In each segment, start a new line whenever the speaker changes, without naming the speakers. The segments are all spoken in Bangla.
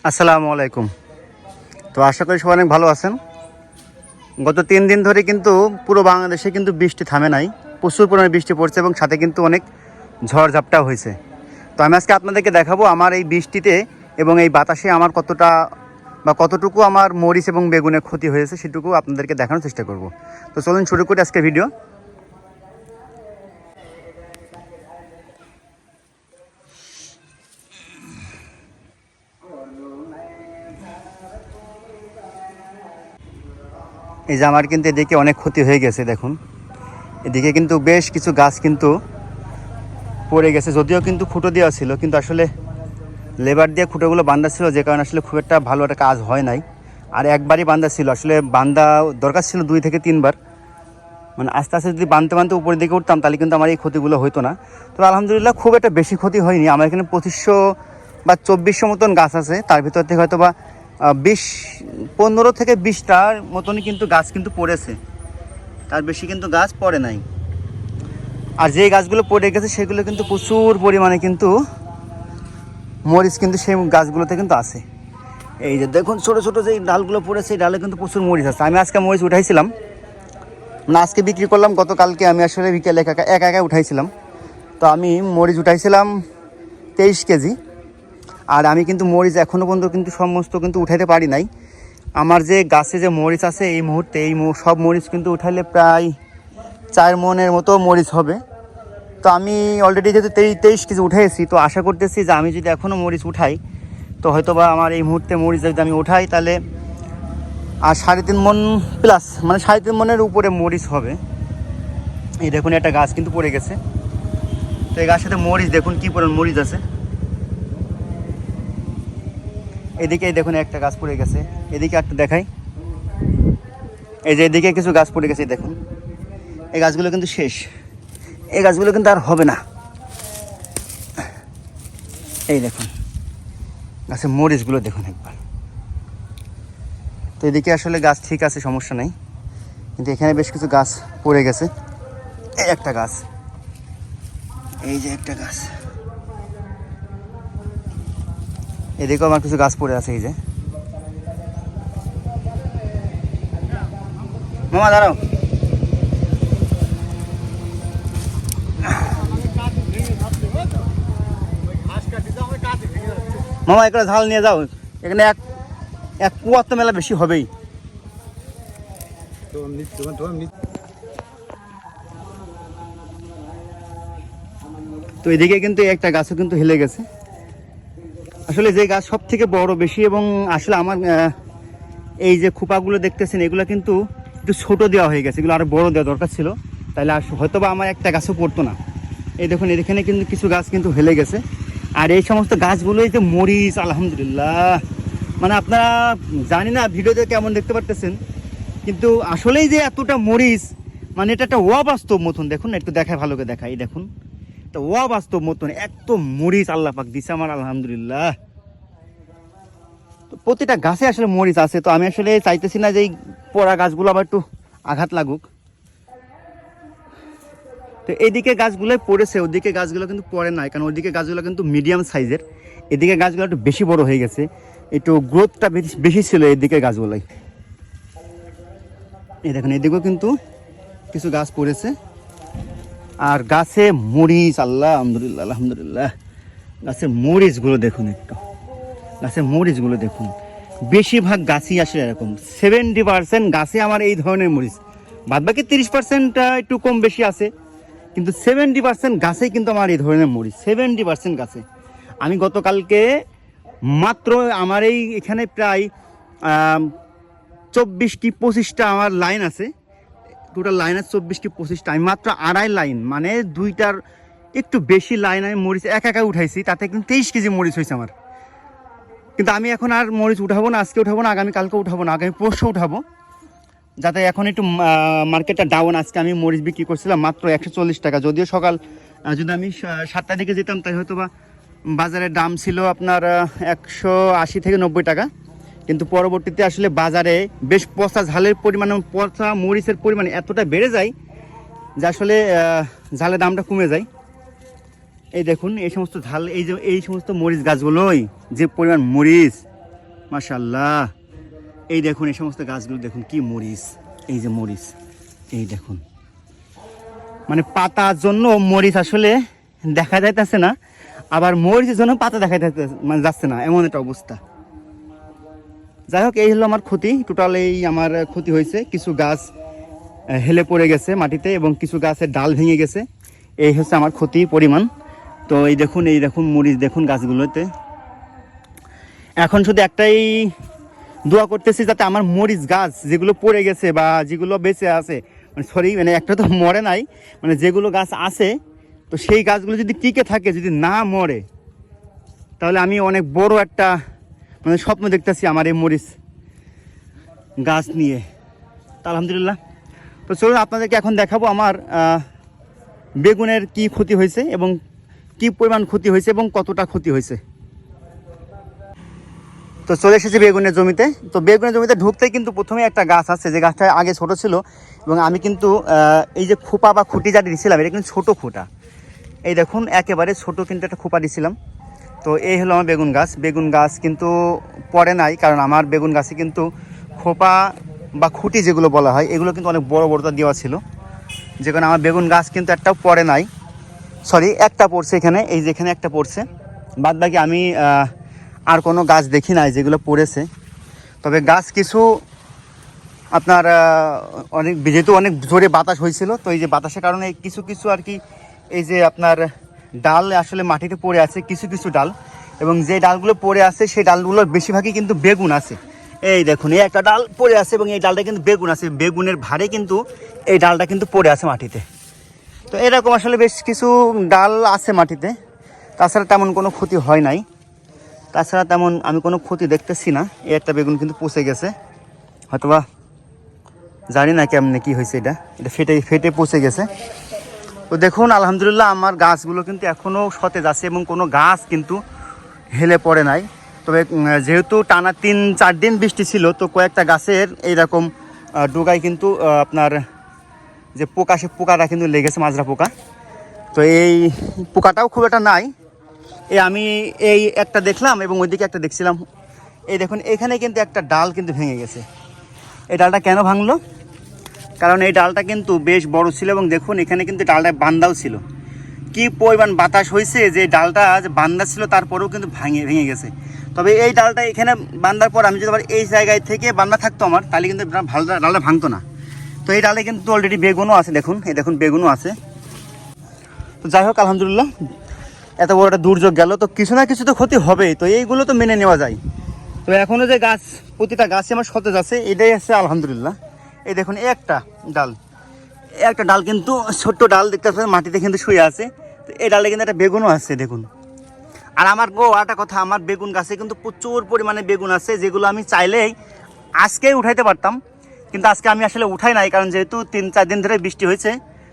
আসসালামু আলাইকুম। তো আশা করি সবাই অনেক ভালো আছেন। গত 3 দিন ধরে কিন্তু পুরো বাংলাদেশে কিন্তু বৃষ্টি থামে নাই, প্রচুর পরিমাণে বৃষ্টি পড়ছে এবং সাথে কিন্তু অনেক ঝড়ঝাপটাও হয়েছে। তো আমি আজকে আপনাদেরকে দেখাবো আমার এই বৃষ্টিতে এবং এই বাতাসে আমার কতটুকু আমার মরিচ এবং বেগুনের ক্ষতি হয়েছে সেটুকু আপনাদেরকে দেখানোর চেষ্টা করব। তো চলুন শুরু করি আজকে ভিডিও। এই যে আমার কিন্তু এদিকে অনেক ক্ষতি হয়ে গেছে, দেখুন এদিকে কিন্তু বেশ কিছু গাছ কিন্তু পড়ে গেছে, যদিও কিন্তু খুঁটো দেওয়া ছিল, কিন্তু আসলে লেবার দিয়ে খুঁটোগুলো বাঁধা ছিল, যে কারণে আসলে খুব একটা ভালো একটা কাজ হয় নাই। আর একবারই বাঁধা ছিল, আসলে বাঁধা দরকার ছিল 2 থেকে 3 বার। মানে আস্তে আস্তে যদি বাঁধতে উপরের দিকে উঠতাম তাহলে কিন্তু আমার এই ক্ষতিগুলো হতো না। তো আলহামদুলিল্লাহ খুব একটা বেশি ক্ষতি হয়নি। আমার এখানে 2500 বা 2400 মতন গাছ আছে, তার ভিতর থেকে হয়তো বা 15 থেকে 20টার মতনই কিন্তু গাছ কিন্তু পড়েছে, তার বেশি কিন্তু গাছ পড়ে নাই। আর যে গাছগুলো পড়ে গেছে সেগুলো কিন্তু প্রচুর পরিমাণে কিন্তু মরিচ কিন্তু সেই গাছগুলোতে কিন্তু আছে। এই যে দেখুন ছোটো ছোটো যে ডালগুলো পড়েছে, এই ডালে কিন্তু প্রচুর মরিচ আছে। আমি আজকে মরিচ উঠাইছিলাম না, আজকে বিক্রি করলাম, গতকালকে আমি আসলে বিকেলে একা উঠাইছিলাম। তো আমি মরিচ উঠাইছিলাম 23 কেজি। আর আমি কিন্তু মরিচ এখনও পর্যন্ত কিন্তু সমস্ত কিন্তু উঠাইতে পারি নাই। আমার যে গাছে যে মরিচ আছে এই মুহূর্তে সব মরিচ কিন্তু উঠাইলে প্রায় 4 মনের মতো মরিচ হবে। তো আমি অলরেডি যেহেতু 23 কেজি উঠেছি, তো আশা করতেছি যে আমি যদি এখনও মরিচ উঠাই তো হয়তো বা আমার এই মুহূর্তে মরিচ যদি আমি উঠাই তাহলে আর 3.5 মন প্লাস, মানে 3.5 মনের উপরে মরিচ হবে। এই দেখুন একটা গাছ কিন্তু পড়ে গেছে। তো এই গাছের সাথে মরিচ দেখুন কী পরিমাণ মরিচ আছে। এদিকে দেখুন একটা গাছ পড়ে গেছে, এদিকে একটা দেখাই। এই যে এদিকে কিছু গাছ পড়ে গেছে, দেখুন এই গাছগুলো কিন্তু শেষ, এই গাছগুলো কিন্তু আর হবে না। এই দেখুন গাছের মরিচগুলো দেখুন একবার। তো এদিকে আসলে গাছ ঠিক আছে, সমস্যা নেই, কিন্তু এখানে বেশ কিছু গাছ পড়ে গেছে। এই একটা গাছ, এই যে একটা গাছ, এদিকেও আমার কিছু গাছ পড়ে আছে। এই যে মামা দাঁড়াও, মামা একটা ঝাল নিয়ে যাও, এখানে এক কুয়ার তো মেলা বেশি হবেই। তো এদিকে কিন্তু একটা গাছও কিন্তু হেলে গেছে। আসলে যে গাছ সব থেকে বড় বেশি, এবং আসলে আমার এই যে খোপাগুলো দেখতেছেন এগুলো কিন্তু একটু ছোট দেওয়া হয়ে গেছে, এগুলো আরো বড় দেওয়া দরকার ছিল, তাহলে আর হয়তো বা আমার একটা গাছও পড়তো না। এই দেখুন এখানে কিন্তু কিছু গাছ কিন্তু হেলে গেছে। আর এই সমস্ত গাছগুলোই যে মরিচ, আলহামদুলিল্লাহ, মানে আপনারা জানি না ভিডিওতে কেমন দেখতে পারতেছেন, কিন্তু আসলেই যে এতটা মরিচ, মানে এটা একটা অবাস্তব মতন। দেখুন একটু দেখায়, ভালো করে দেখাই, দেখুন এটা অবাস্তব মতন এত মরিচ আল্লাহ পাক দিছে আমার, আলহামদুলিল্লাহ। তো প্রতিটা গাছে আসলে মরিচ আছে। তো আমি আসলে চাইতেছি না যে এই পড়া গাছগুলো আবার একটু আঘাত লাগুক। তো এইদিকে গাছগুলো পড়েছে, ওদিকে গাছগুলো কিন্তু পড়ে নাই, কারণ ওইদিকে গাছগুলো কিন্তু মিডিয়াম সাইজের, এদিকে গাছগুলো একটু বেশি বড় হয়ে গেছে, একটু গ্রোথটা বেশি ছিল এদিকে গাছগুলোই। এই দেখুন এদিকেও কিন্তু কিছু গাছ পড়েছে। আর গাছে মরিচ, আল্লাহ আলহামদুলিল্লাহ আলহামদুলিল্লাহ, গাছের মরিচগুলো দেখুন, একটু গাছের মরিচগুলো দেখুন। বেশিরভাগ গাছই আসলে এরকম, 70% গাছে আমার এই ধরনের মরিচ, বাদবাকি 30% একটু কম বেশি আছে, কিন্তু 70% গাছেই কিন্তু আমার এই ধরনের মরিচ, 70% গাছে। আমি গতকালকে মাত্র আমার এখানে প্রায় 24 কি 25টা আমার লাইন আছে, টোটাল লাইন আছে 24 কি 25টা। আমি মাত্র 2.5 লাইন, মানে 2টার একটু বেশি লাইন আমি মরিচ একা উঠাইছি, তাতে কিন্তু 23 কেজি মরিচ হয়েছে আমার। কিন্তু আমি এখন আর মরিচ উঠাবো না, আজকে উঠাবো না, আগামী কালকে উঠাবো না, আগামী পরশু উঠাবো, যাতে এখন একটু মার্কেটটা ডাউন। আজকে আমি মরিচ বিক্রি করছিলাম মাত্র 140 টাকা, যদিও সকাল যদি আমি 7টার দিকে যেতাম তাই হয়তো বা বাজারের দাম ছিল আপনার 180 থেকে 90 টাকা। কিন্তু পরবর্তীতে আসলে বাজারে বেশ পচা ঝালের পরিমাণ, পচা মরিচের পরিমাণ এতটা বেড়ে যায় যে আসলে ঝালের দামটা কমে যায়। এই দেখুন এই সমস্ত ঝাল, এই যে এই সমস্ত মরিচ গাছগুলোই যে পরিমাণ মরিচ, মাশাআল্লাহ। এই দেখুন এই সমস্ত গাছগুলো দেখুন কি মরিচ, এই যে মরিচ, এই দেখুন মানে পাতার জন্য মরিচ আসলে দেখা যাইতেছে না, আবার মরিচের জন্য পাতা দেখা মানে যাচ্ছে না, এমন একটা অবস্থা। যাই হোক, এই হলো আমার ক্ষতি, টোটাল এই আমার ক্ষতি হয়েছে। কিছু গাছ হেলে পড়ে গেছে মাটিতে এবং কিছু গাছের ডাল ভেঙে গেছে, এই হচ্ছে আমার ক্ষতির পরিমাণ। তো এই দেখুন মরিচ দেখুন গাছগুলোতে। এখন শুধু একটাই দোয়া করতেছি যাতে আমার মরিচ গাছ যেগুলো পড়ে গেছে বা যেগুলো বেঁচে আছে, মানে একটা তো মরে নাই, মানে যেগুলো গাছ আছে তো সেই গাছগুলো যদি টিকে থাকে, যদি না মরে, তাহলে আমি অনেক বড় একটা মানে স্বপ্ন দেখতেছি আমার এই মরিচ গাছ নিয়ে। তা আলহামদুলিল্লাহ। তো চলুন আপনাদেরকে এখন দেখাবো আমার বেগুনের কি ক্ষতি হয়েছে এবং কি পরিমাণ ক্ষতি হয়েছে এবং কতটা ক্ষতি হয়েছে। তো চলে এসেছি বেগুনের জমিতে। তো বেগুনের জমিতে ঢুকতেই কিন্তু প্রথমে একটা গাছ আছে, যে গাছটা আগে ছোট ছিল এবং আমি কিন্তু এই যে খোপা বা খুঁটি যা দিয়েছিলাম, এটা কিন্তু ছোটো খোঁটা, এই দেখুন একেবারে ছোট কিন্তু একটা খোপা দিয়েছিলাম। তো এই হলো আমার বেগুন গাছ কিন্তু পড়ে নাই, কারণ আমার বেগুন গাছে কিন্তু খোপা বা খুঁটি যেগুলো বলা হয় এগুলো কিন্তু অনেক বড় বড়টা দেওয়া ছিল, যে কারণে আমার বেগুন গাছ কিন্তু একটাও পড়ে নাই। সরি, একটা পড়ছে এখানে, এই যে এখানে একটা পড়ছে, বাদ বাকি আমি আর কোনো গাছ দেখি নাই যেগুলো পড়েছে। তবে গাছ কিছু আপনার যেহেতু অনেক জোরে বাতাস হয়েছিল, তো এই যে বাতাসের কারণে কিছু কিছু আর কি এই যে আপনার ডাল আসলে মাটিতে পড়ে আছে, কিছু কিছু ডাল, এবং যে ডালগুলো পড়ে আছে সেই ডালগুলোর বেশিরভাগই কিন্তু বেগুন আছে। এই দেখুন এই একটা ডাল পড়ে আছে এবং এই ডালটা কিন্তু বেগুন আছে, বেগুনের ভারে কিন্তু এই ডালটা কিন্তু পড়ে আছে মাটিতে। তো এরকম আসলে বেশ কিছু ডাল আছে মাটিতে, তাছাড়া তেমন কোনো ক্ষতি হয় নাই, তাছাড়া তেমন আমি কোনো ক্ষতি দেখতেছি না। এই একটা বেগুন কিন্তু পচে গেছে, হয়তোবা জানি না কেমনে কী হয়েছে, এটা ফেটে পচে গেছে। তো দেখুন আলহামদুলিল্লাহ আমার গাছগুলো কিন্তু এখনও সতেজ আছে এবং কোনো গাছ কিন্তু হেলে পড়ে নাই। তবে যেহেতু টানা 3-4 দিন বৃষ্টি ছিল, তো কয়েকটা গাছের এইরকম ডোগায় কিন্তু আপনার যে পোকা, সে পোকাটা কিন্তু লেগেছে, মাজরা পোকা। তো এই পোকাটাও খুব একটা নাই, আমি এই একটা দেখলাম এবং ওইদিকে একটা দেখছিলাম। এই দেখুন এখানে কিন্তু একটা ডাল কিন্তু ভেঙে গেছে। এই ডালটা কেন ভাঙলো? কারণ এই ডালটা কিন্তু বেশ বড় ছিল এবং দেখুন এখানে কিন্তু ডালটা বান্দাও ছিল। কি পরিমাণ বাতাস হয়েছে যে ডালটা বান্দা ছিল, তারপরেও কিন্তু ভেঙে গেছে। তবে এই ডালটা এখানে বান্দার পর আমি যদি আবার এই জায়গায় থেকে বান্দা থাকতো আমার, তাহলে কিন্তু ভালো ডালটা ভাঙতো না। তো এই ডালে কিন্তু অলরেডি বেগুনও আছে, দেখুন এই দেখুন বেগুনও আছে। তো যাই হোক আলহামদুলিল্লাহ, এত বড় একটা দুর্যোগ গেল, তো কিছু না কিছু তো ক্ষতি হবেই, তো এইগুলো তো মেনে নেওয়া যায়। তো এখনও যে গাছ, প্রতিটা গাছে আমার সতেজ আছে, এটাই আছে আলহামদুলিল্লাহ। এই দেখুন একটা ডাল কিন্তু ছোট্ট ডাল দেখতে পাচ্ছেন মাটিতে কিন্তু শুয়ে আছে। তো এই ডালে কিন্তু একটা বেগুনও আছে দেখুন। আর আমার একটা কথা, আমার বেগুন গাছে কিন্তু প্রচুর পরিমাণে বেগুন আছে, যেগুলো আমি চাইলেই আজকেই উঠাইতে পারতাম, কিন্তু আজকে আমি আসলে উঠাই নাই, কারণ যেহেতু 3-4 দিন ধরে বৃষ্টি হয়েছে,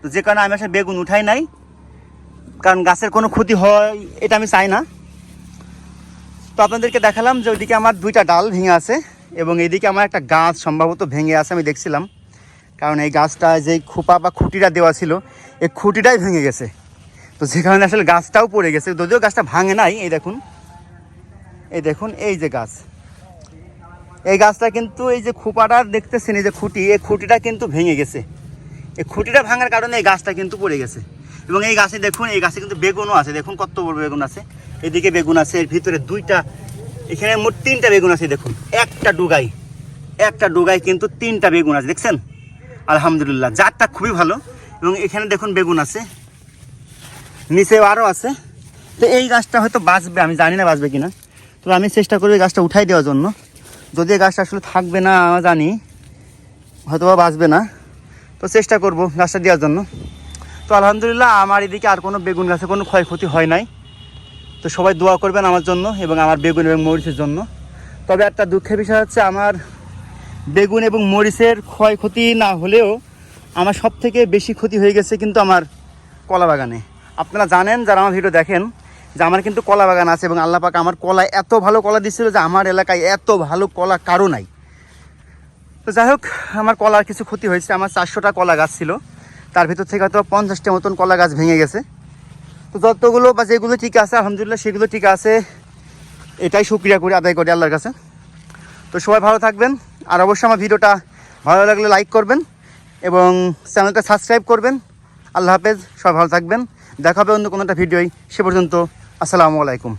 তো যে কারণে আমি আসলে বেগুন উঠাই নাই, কারণ গাছের কোনো ক্ষতি হয় এটা আমি চাই না। তো আপনাদেরকে দেখালাম যে ওইদিকে আমার 2টা ডাল ভেঙে আছে এবং এইদিকে আমার একটা গাছ সম্ভবত ভেঙে আছে, আমি দেখছিলাম, কারণ এই গাছটা যে খোপা বা খুঁটিটা দেওয়া ছিল, এই খুঁটিটাই ভেঙে গেছে। তো যে কারণে আসলে গাছটাও পড়ে গেছে, যদিও গাছটা ভাঙে নাই। এই দেখুন এই যে গাছ, এই গাছটা কিন্তু এই যে খোপাটা দেখতেছেন, এই যে খুঁটি, এই খুঁটিটা কিন্তু ভেঙে গেছে। এই খুঁটিটা ভাঙার কারণে এই গাছটা কিন্তু পড়ে গেছে। এবং এই গাছে দেখুন, এই গাছে কিন্তু বেগুনও আছে, দেখুন কত বড় বেগুন আছে। এদিকে বেগুন আছে, এর ভিতরে 2টা, এখানে মোট 3টা বেগুন আছে দেখুন। একটা ডুগায় কিন্তু 3টা বেগুন আছে, দেখছেন আলহামদুলিল্লাহ, জাতটা খুবই ভালো। এবং এখানে দেখুন বেগুন আছে, নিচেও আরও আছে। তো এই গাছটা হয়তো বাঁচবে, আমি জানি না বাঁচবে কিনা, তো আমি চেষ্টা করবো এই গাছটা উঠাই দেওয়ার জন্য। যদি এই গাছটা আসলে থাকবে না জানি, হয়তো বা বাঁচবে না, তো চেষ্টা করব গাছটা দেওয়ার জন্য। তো আলহামদুলিল্লাহ আমার এদিকে আর কোনো বেগুন গাছে কোনো ক্ষয়ক্ষতি হয় নাই। তো সবাই দোয়া করবেন আমার জন্য এবং আমার বেগুন এবং মরিচের জন্য। তবে একটা দুঃখের বিষয় হচ্ছে, আমার বেগুন এবং মরিচের ক্ষয়ক্ষতি না হলেও আমার সবথেকে বেশি ক্ষতি হয়ে গেছে কিন্তু আমার কলা বাগানে। আপনারা জানেন, যারা আমার ভিডিও দেখেন, যে আমার কিন্তু কলা বাগান আছে এবং আল্লাহ পাক আমার কলায় এত ভালো কলা দিচ্ছিল যে আমার এলাকায় এত ভালো কলা কারো নাই। তো যাই হোক, আমার কলার কিছু ক্ষতি হয়েছে। আমার 400টা কলা গাছ ছিল, তার ভিতর থেকে হয়তো 50টা মতন কলা গাছ ভেঙে গেছে। তো যতগুলো বা যেগুলো ঠিক আছে আলহামদুলিল্লাহ, সেগুলো ঠিক আছে, এটাই শুকরিয়া করি, আদায় করি আল্লাহর কাছে। তো সবাই ভালো থাকবেন, আর অবশ্যই আমার ভিডিওটা ভালো লাগলে লাইক করবেন এবং চ্যানেলটা সাবস্ক্রাইব করবেন। আল্লাহ হাফেজ, সবাই ভালো থাকবেন, দেখা হবে অন্য কোনো একটা ভিডিওয়। সে পর্যন্ত আসসালামু আলাইকুম।